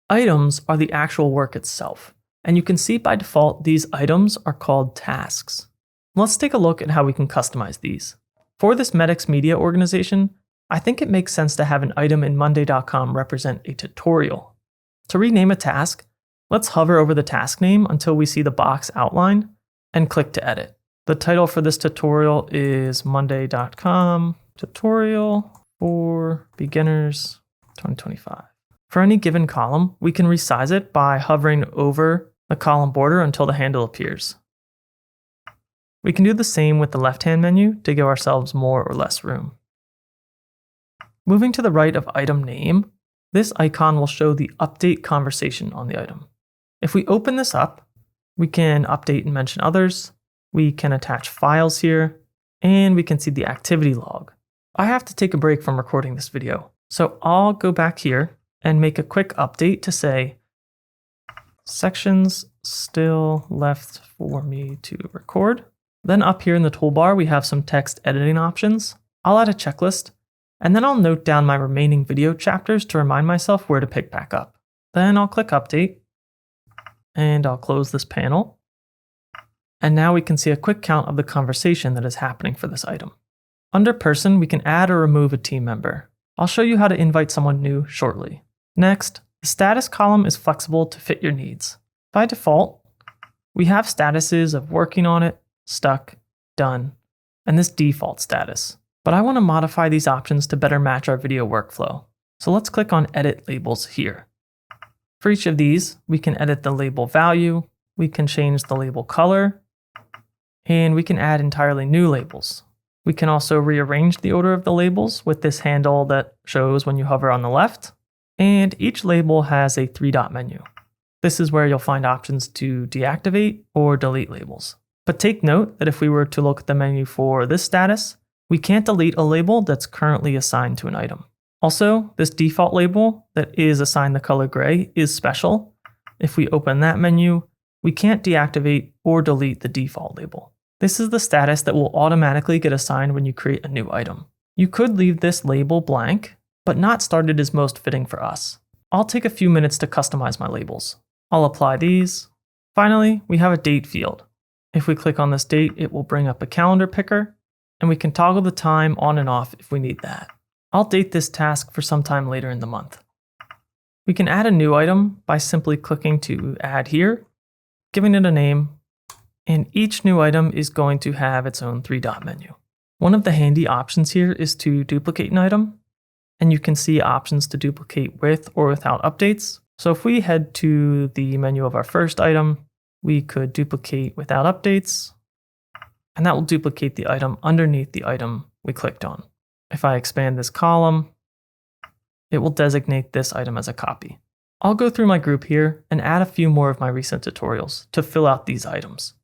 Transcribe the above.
Items are the actual work itself, and you can see by default these items are called tasks. Let's take a look at how we can customize these. For this Medix Media organization, I think it makes sense to have an item in Monday.com represent a tutorial. To rename a task, let's hover over the task name until we see the box outline and click to edit. The title for this tutorial is Monday.com Tutorial for Beginners 2025. For any given column, we can resize it by hovering over the column border until the handle appears. We can do the same with the left-hand menu to give ourselves more or less room. Moving to the right of item name, this icon will show the update conversation on the item. If we open this up, we can update and mention others, we can attach files here, and we can see the activity log. I have to take a break from recording this video, so I'll go back here and make a quick update to say, sections still left for me to record. Then up here in the toolbar, we have some text editing options. I'll add a checklist, and then I'll note down my remaining video chapters to remind myself where to pick back up. Then I'll click update, and I'll close this panel. And now we can see a quick count of the conversation that is happening for this item. Under person, we can add or remove a team member. I'll show you how to invite someone new shortly. Next, the status column is flexible to fit your needs. By default, we have statuses of working on it, stuck, done, and this default status. But I want to modify these options to better match our video workflow. So let's click on Edit Labels here. For each of these, we can edit the label value, we can change the label color, and we can add entirely new labels. We can also rearrange the order of the labels with this handle that shows when you hover on the left, and each label has a 3-dot menu. This is where you'll find options to deactivate or delete labels. But take note that if we were to look at the menu for this status, we can't delete a label that's currently assigned to an item. Also, this default label that is assigned the color gray is special. If we open that menu, we can't deactivate or delete the default label. This is the status that will automatically get assigned when you create a new item. You could leave this label blank, but not start it as most fitting for us. I'll take a few minutes to customize my labels. I'll apply these. Finally, we have a date field. If we click on this date, it will bring up a calendar picker, and we can toggle the time on and off if we need that. I'll date this task for some time later in the month. We can add a new item by simply clicking to add here, giving it a name, and each new item is going to have its own 3-dot menu. One of the handy options here is to duplicate an item, and you can see options to duplicate with or without updates. So if we head to the menu of our first item, we could duplicate without updates, and that will duplicate the item underneath the item we clicked on. If I expand this column, it will designate this item as a copy. I'll go through my group here and add a few more of my recent tutorials to fill out these items.